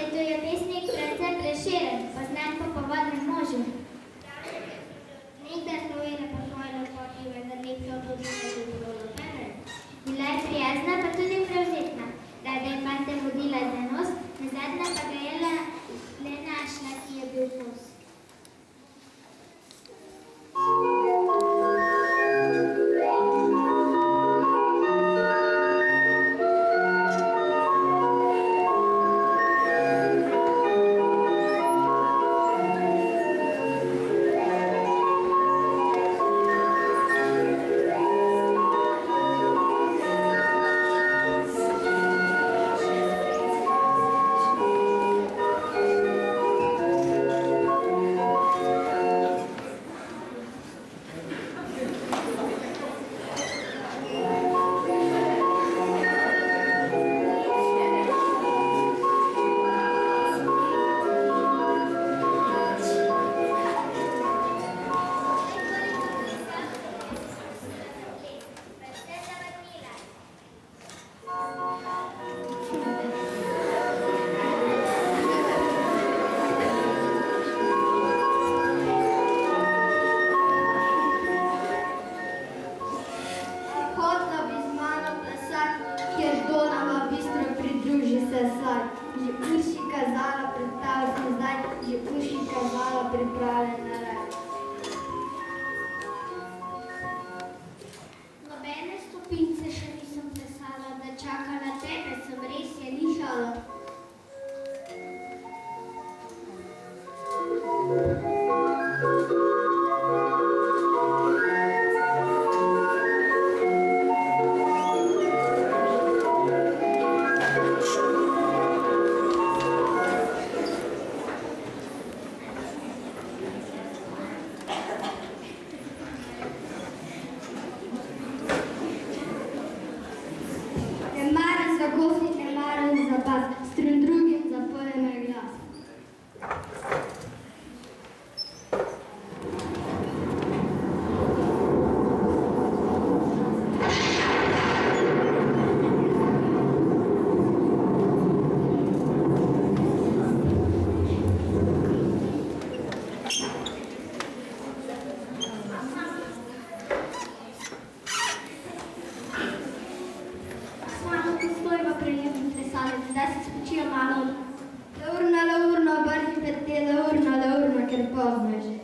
To je pesnik precej Prešeren, poznan po Povodnem možu. Nekdaj Slovenija po svoji lepoti vendar lepša od odlične tudi bilo nobene. Bila je prijazna, pa tudi prevzetna. Rada je fante vodila za nos, nazadnja pa ga je le našla, ki je bil kos. Nobene stopince še nisem plesala, da čaka na tebe, sem res je nihala. Ne maram za pas, s trim drugim zapoje me glas. Da se spočijo malo. Laurna, ker pozno je že.